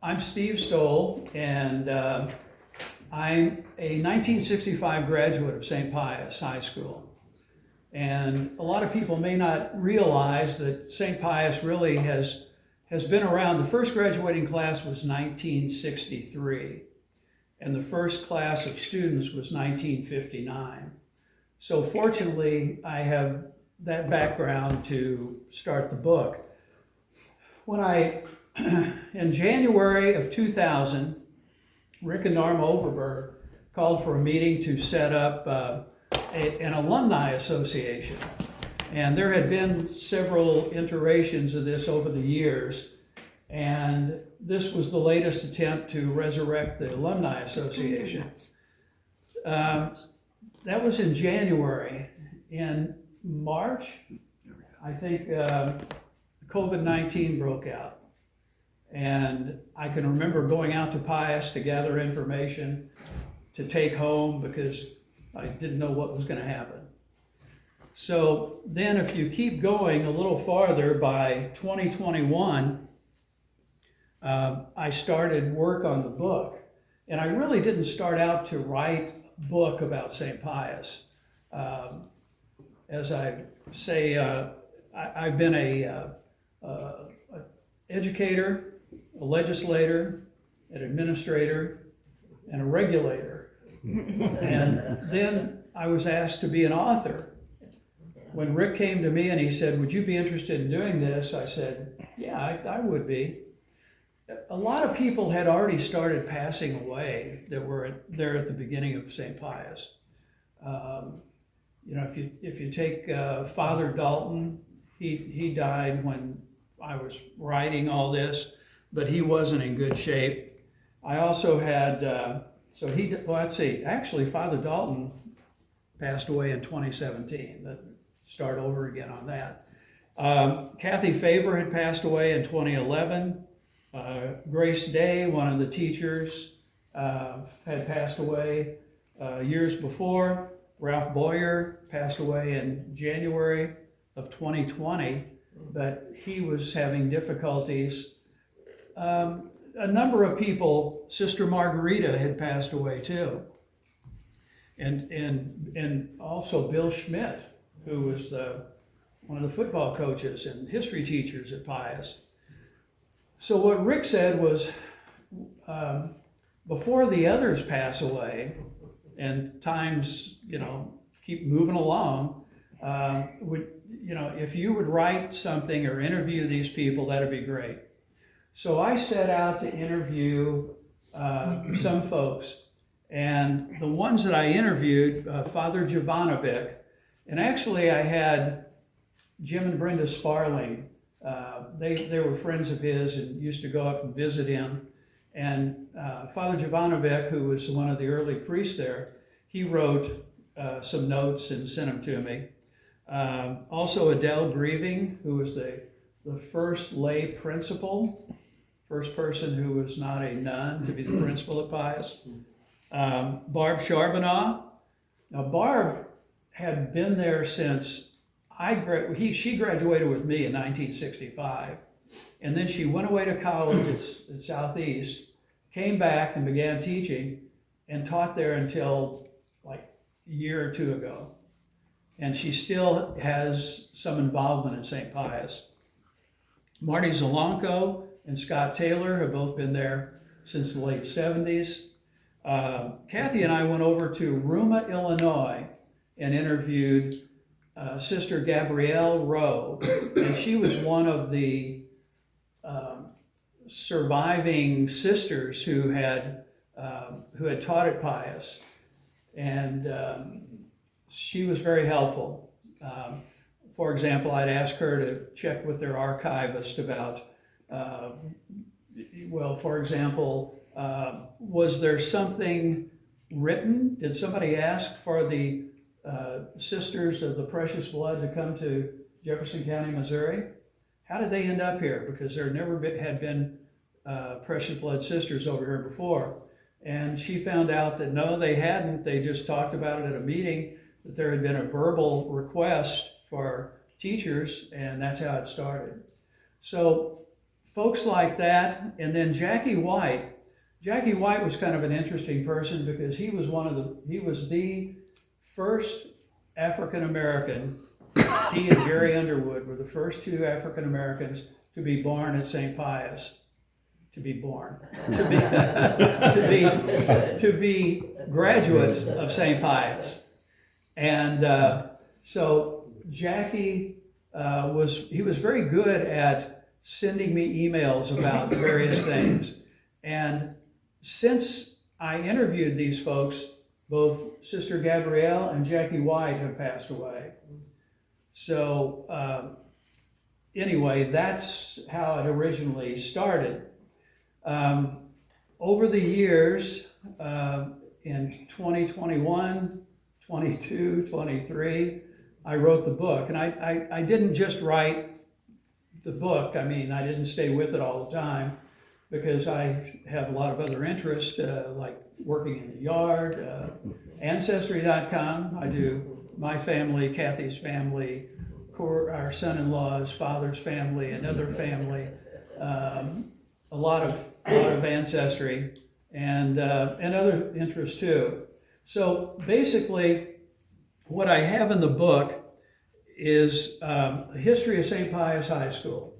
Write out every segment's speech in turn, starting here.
I'm Steve Stoll, and I'm a 1965 graduate of St. Pius High School. And a lot of people may not realize that St. Pius really has been around. The first graduating class was 1963, and the first class of students was 1959. So fortunately, I have that background to start the book. In January of 2000, Rick and Norma Overberg called for a meeting to set up an alumni association. And there had been several iterations of this over the years, and this was the latest attempt to resurrect the Alumni Association. That was in January. In March, I think COVID-19 broke out. And I can remember going out to Pius to gather information to take home because I didn't know what was going to happen. So then if you keep going a little farther, by 2021, I started work on the book. And I really didn't start out to write a book about St. Pius. As I say, I've been a educator, a legislator, an administrator, and a regulator. And then I was asked to be an author. When Rick came to me and he said, "Would you be interested in doing this?" I said, "Yeah, I would be." A lot of people had already started passing away that were there at the beginning of St. Pius. If you take Father Dalton, he died when I was writing all this, but he wasn't in good shape. I also had, actually Father Dalton passed away in 2017. Let's start over again on that. Kathy Favor had passed away in 2011. Grace Day, one of the teachers, had passed away years before. Ralph Boyer passed away in January of 2020, but he was having difficulties. A number of people, Sister Margarita had passed away too. And also Bill Schmidt, who was one of the football coaches and history teachers at Pius. So what Rick said was, before the others pass away and times, keep moving along, if you would write something or interview these people, that'd be great. So I set out to interview some folks, and the ones that I interviewed, Father Jovanovic, and actually I had Jim and Brenda Sparling. They were friends of his and used to go up and visit him. And Father Jovanovic, who was one of the early priests there, he wrote some notes and sent them to me. Also Adele Grieving, who was the first lay principal, first person who was not a nun to be the principal at Pius. Barb Charbonneau. Now Barb had been there since she graduated with me in 1965, and then she went away to college at Southeast, came back and began teaching, and taught there until like a year or two ago. And she still has some involvement in St. Pius. Marty Zalanko and Scott Taylor have both been there since the late 70s. Kathy and I went over to Ruma, Illinois, and interviewed Sister Gabrielle Rowe, and she was one of the surviving sisters who had taught at Pius, and she was very helpful. For example, I'd ask her to check with their archivist about, for example, was there something written? Did somebody ask for the Sisters of the Precious Blood to come to Jefferson County, Missouri? How did they end up here? Because there never had been Precious Blood sisters over here before. And she found out that no, they hadn't. They just talked about it at a meeting, that there had been a verbal request for teachers, and that's how it started. So folks like that, and then Jackie White. Jackie White was kind of an interesting person because he was the first African American. He and Jerry Underwood were the first two African Americans to be born at St. Pius. To be graduates of St. Pius. And so Jackie was very good at sending me emails about various things. And since I interviewed these folks, both Sister Gabrielle and Jackie White have passed away. So anyway, that's how it originally started. Over the years, in 2021, 22, 23, I wrote the book. And I didn't just write the book. I mean, I didn't stay with it all the time because I have a lot of other interests, like working in the yard, Ancestry.com. I do my family, Kathy's family, our son-in-law's father's family, another family, a lot of ancestry, and other interests too. So basically, what I have in the book is a history of St. Pius High School.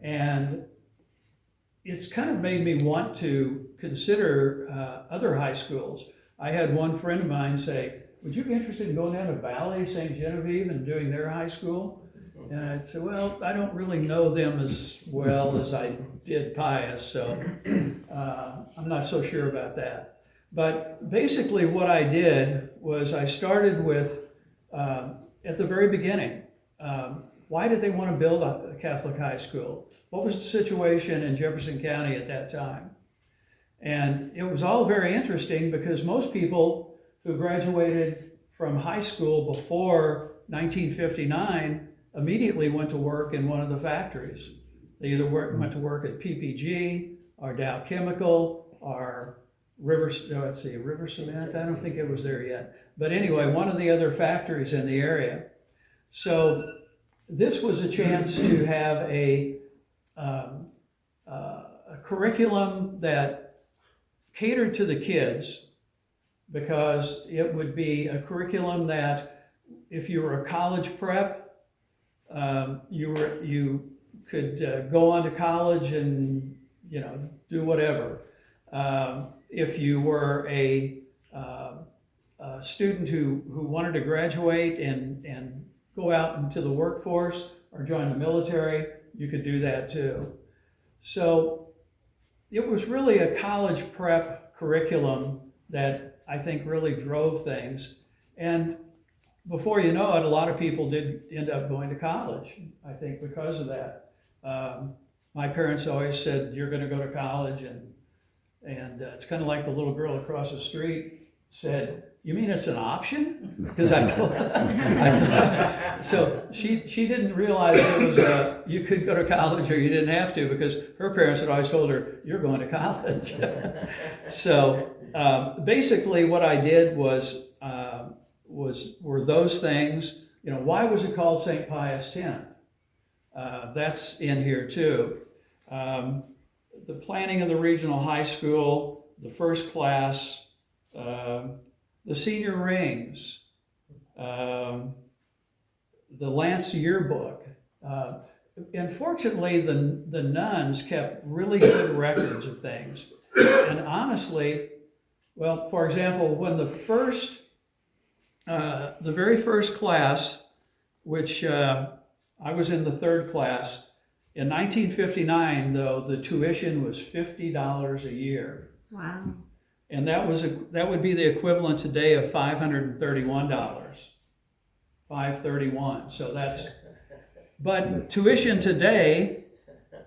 And it's kind of made me want to consider other high schools. I had one friend of mine say, would you be interested in going down to Valley, St. Genevieve, and doing their high school? And I'd say, well, I don't really know them as well as I did Pius, so I'm not so sure about that. But basically what I did was I started with, at the very beginning, why did they want to build a Catholic high school? What was the situation in Jefferson County at that time? And it was all very interesting because most people who graduated from high school before 1959 immediately went to work in one of the factories. They either went to work at PPG or Dow Chemical or River Cement. I don't think it was there yet. But anyway, one of the other factories in the area. So this was a chance to have a curriculum that catered to the kids, because it would be a curriculum that if you were a college prep, you could go on to college and do whatever. If you were a student who wanted to graduate and go out into the workforce or join the military, you could do that too. So it was really a college prep curriculum that I think really drove things. And before you know it, a lot of people did end up going to college, I think, because of that. My parents always said, you're going to go to college, and it's kind of like the little girl across the street said, you mean it's an option? Because I told her. So she didn't realize it was you could go to college or you didn't have to, because her parents had always told her, you're going to college. So basically what I did were those things. Why was it called St. Pius X? That's in here too. The planning of the regional high school, the first class, the senior rings, the Lance yearbook. Unfortunately, the nuns kept really good records of things. And honestly, well, for example, when the very first class, which I was in the third class, in 1959, though, the tuition was $50 a year. Wow. And that would be the equivalent today of $531. $531. So but tuition today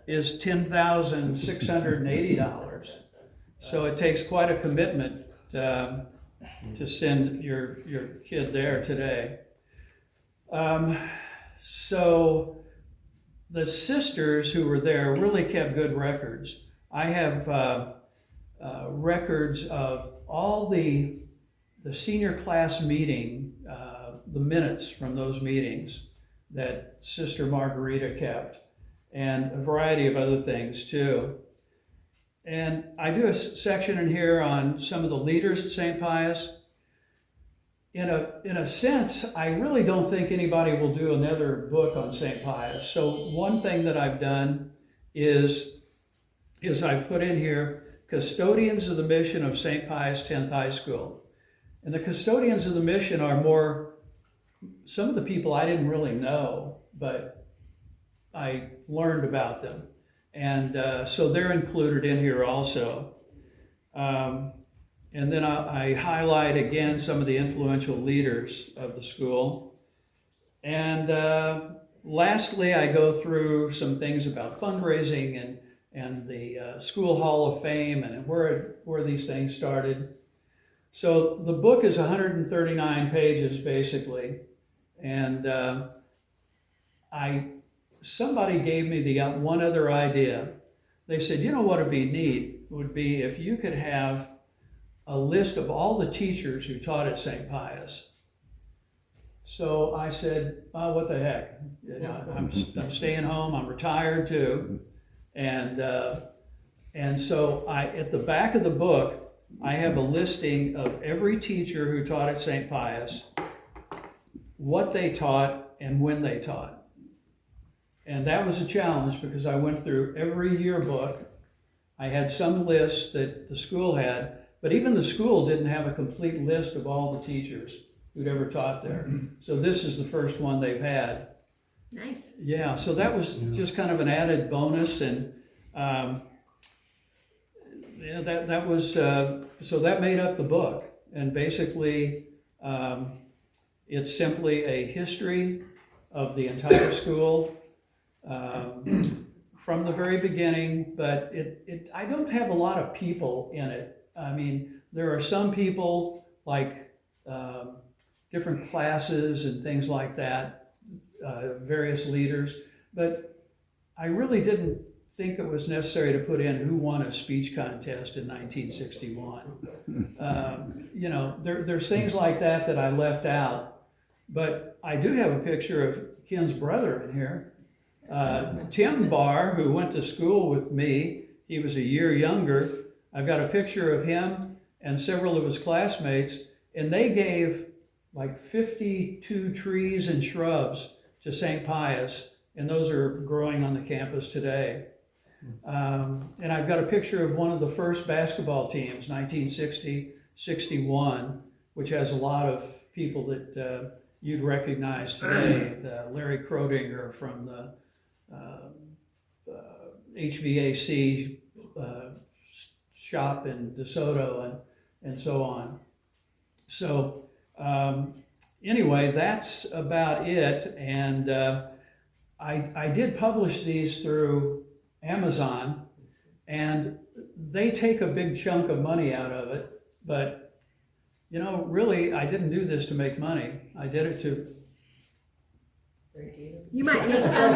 is $10,680. So it takes quite a commitment to send your kid there today. So the sisters who were there really kept good records. I have records of all the senior class meeting, the minutes from those meetings that Sister Margarita kept. and a variety of other things too. And I do a section in here on some of the leaders at St. Pius. In a sense, I really don't think anybody will do another book on St. Pius. So one thing that I've done is I put in here custodians of the mission of St. Pius 10th High School. And the custodians of the mission are more, some of the people I didn't really know, but I learned about them. And so they're included in here also. And then I highlight again some of the influential leaders of the school. And lastly, I go through some things about fundraising and the School Hall of Fame and where these things started. So the book is 139 pages basically. And somebody gave me the one other idea. They said, you know what would be neat would be if you could have a list of all the teachers who taught at St. Pius. So I said, oh, what the heck? You know, I'm staying home, I'm retired too. And so at the back of the book, I have a listing of every teacher who taught at St. Pius, what they taught and when they taught. And that was a challenge because I went through every yearbook. I had some lists that the school had, but even the school didn't have a complete list of all the teachers who'd ever taught there. So this is the first one they've had. Nice. Yeah, so that was just kind of an added bonus, and that was so that made up the book. And basically, it's simply a history of the entire school from the very beginning. But I don't have a lot of people in it. I mean, there are some people like different classes and things like that, various leaders, but I really didn't think it was necessary to put in who won a speech contest in 1961. You know, there's things like that I left out, but I do have a picture of Ken's brother in here. Tim Barr, who went to school with me, he was a year younger. I've got a picture of him and several of his classmates, and they gave like 52 trees and shrubs to St. Pius, and those are growing on the campus today. And I've got a picture of one of the first basketball teams, 1960-61, which has a lot of people that you'd recognize today. Larry Crodinger from the HVAC shop in DeSoto and so on. So anyway, that's about it. And I did publish these through Amazon, and they take a big chunk of money out of it. But, you know, really, I didn't do this to make money. I did it to... You might make some.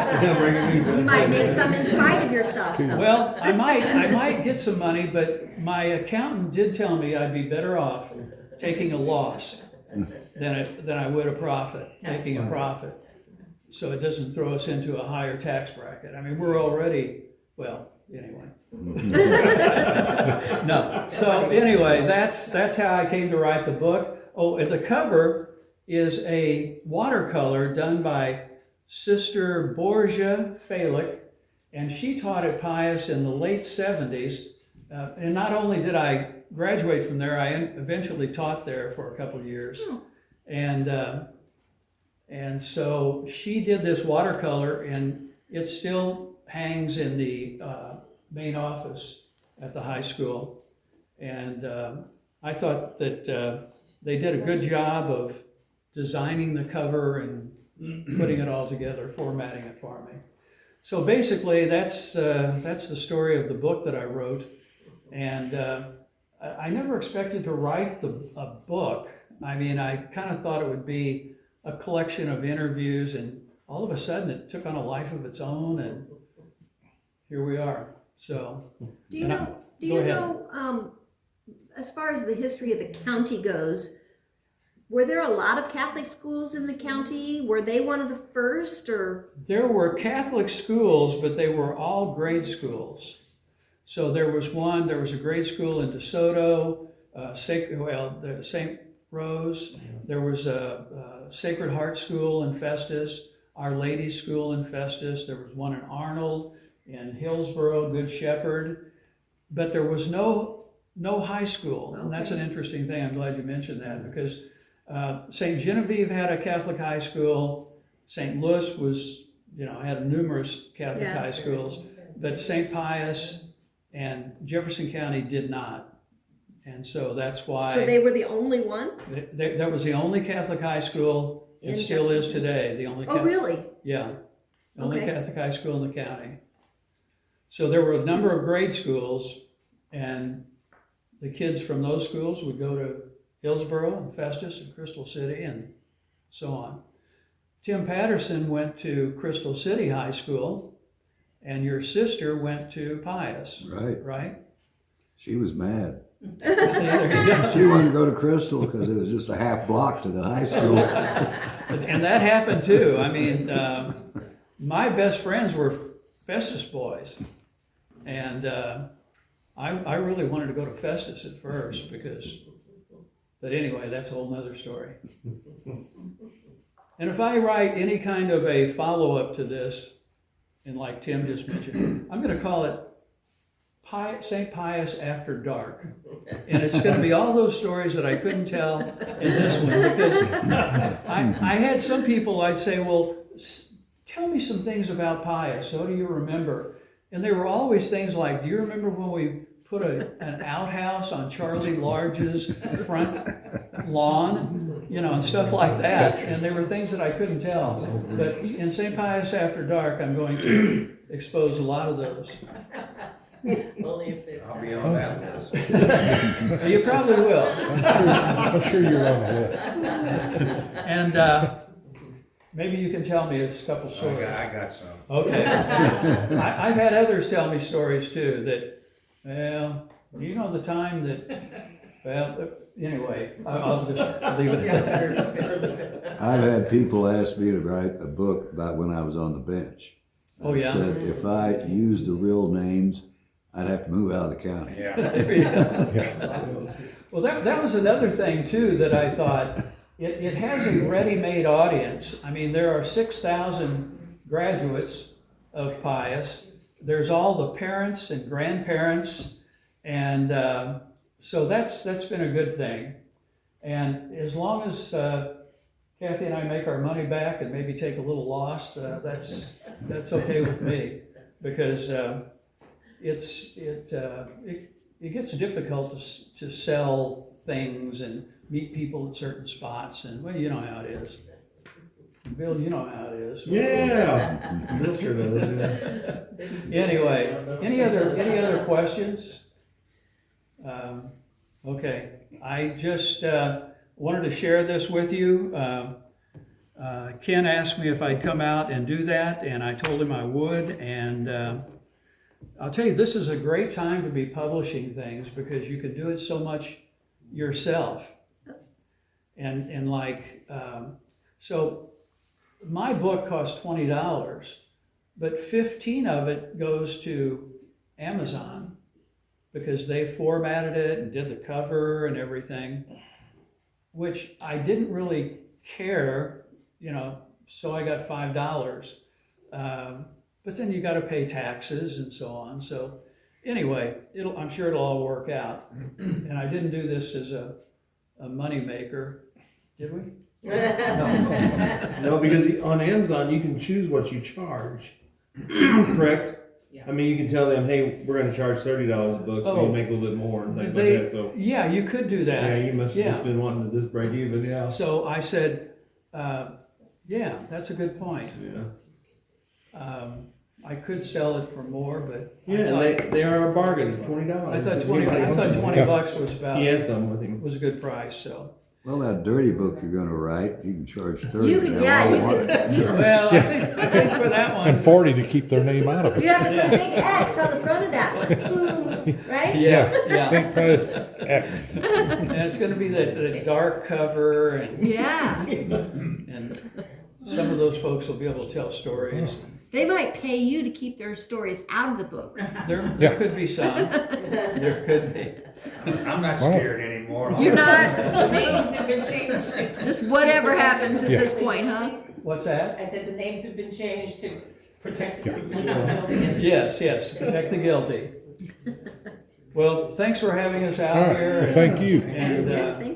You might make some in spite of yourself, though. Well, I might get some money, but my accountant did tell me I'd be better off taking a loss than I would a profit, making a profit. So it doesn't throw us into a higher tax bracket. I mean, we're already, well, anyway. No. So anyway, that's how I came to write the book. Oh, and the cover is a watercolor done by Sister Borgia Falick, and she taught at Pius in the late 70s. And not only did I graduate from there, I eventually taught there for a couple of years. And so she did this watercolor, and it still hangs in the main office at the high school. And I thought that they did a good job of designing the cover and putting it all together, formatting it for me. So basically, that's the story of the book that I wrote. And I never expected to write a book. I mean, I kind of thought it would be a collection of interviews, and all of a sudden it took on a life of its own, and here we are. So, do you know, as far as the history of the county goes, Were there a lot of Catholic schools in the county? Were they one of the first, or? There were Catholic schools, but they were all grade schools. So there was a grade school in DeSoto, the St. Rose. There was a Sacred Heart School in Festus, Our Lady's School in Festus. There was one in Arnold, in Hillsboro, Good Shepherd. But there was no high school. And that's an interesting thing. I'm glad you mentioned that, because St. Genevieve had a Catholic high school. St. Louis was, had numerous Catholic high schools. But St. Pius and Jefferson County did not. And so that's why. So they were the only one? That was the only Catholic high school. It still is today. The only. Oh, really? Yeah. The only Catholic high school in the county. So there were a number of grade schools, and the kids from those schools would go to Hillsboro and Festus and Crystal City and so on. Tim Patterson went to Crystal City High School, and your sister went to Pius. Right? She was mad. See, there you go. She wanted to go to Crystal because it was just a half block to the high school. And that happened too. I mean, my best friends were Festus boys. And I really wanted to go to Festus at first but anyway, that's a whole nother story. And if I write any kind of a follow-up to this, and like Tim just mentioned, I'm going to call it St. Pius After Dark. And it's going to be all those stories that I couldn't tell in this one, because I had some people, I'd say, well, tell me some things about Pius. What do you remember? And they were always things like, do you remember when we put an outhouse on Charlie Large's front lawn? And stuff like that. And they were things that I couldn't tell. But in St. Pius After Dark, I'm going to expose a lot of those. I'll be on that list. You probably will. I'm sure you're on the list. And maybe you can tell me a couple stories. I got some. Okay. I've had others tell me stories too that, the time that, anyway, I'll just leave it at that. I've had people ask me to write a book about when I was on the bench. I said if I used the real names, I'd have to move out of the county. Well, that was another thing too that I thought, it has a ready-made audience. I mean, there are 6,000 graduates of Pius. There's all the parents and grandparents, and so that's been a good thing. And as long as Kathy and I make our money back and maybe take a little loss, that's okay with me, because it gets difficult to sell things and meet people at certain spots, and well, you know how it is. Bill, you know how it is. Yeah, Bill sure does. Yeah. Anyway, any other questions? Okay, I just wanted to share this with you. Ken asked me if I'd come out and do that, and I told him I would. And I'll tell you, this is a great time to be publishing things, because you can do it so much yourself. And so my book cost $20, but 15 of it goes to Amazon, because they formatted it and did the cover and everything, which I didn't really care, so I got $5. But then you got to pay taxes and so on. So anyway, I'm sure it'll all work out. And I didn't do this as a money maker, did we? No, because on Amazon you can choose what you charge. Correct? Yeah. I mean, you can tell them, hey, we're going to charge $30 a book, so you make a little bit more and things like that. So yeah, you could do that. Yeah, you must have just been wanting to just break even, yeah. So I said, yeah, that's a good point. Yeah. I could sell it for more, but they are a bargain. $20. I thought $20 was about. Yeah, some I think was a good price. So Well, that dirty book you're gonna write, you can charge 30. You can, now. yeah, I you want can. it. Well, I think for that one. And 40 to keep their name out of it. You have to put a big X on the front of that one, right? Yeah. St. Pius X. And it's gonna be the dark cover and Yeah. some of those folks will be able to tell stories. They might pay you to keep their stories out of the book. There could be some. There could be. I'm not scared anymore. You're not? The names have been changed. Just whatever happens at Yeah. this point, huh? What's that? I said the names have been changed to protect the Yeah. people. Yes, to protect the guilty. Well, thanks for having us All out right, here. well, thank you. And, Yeah, thank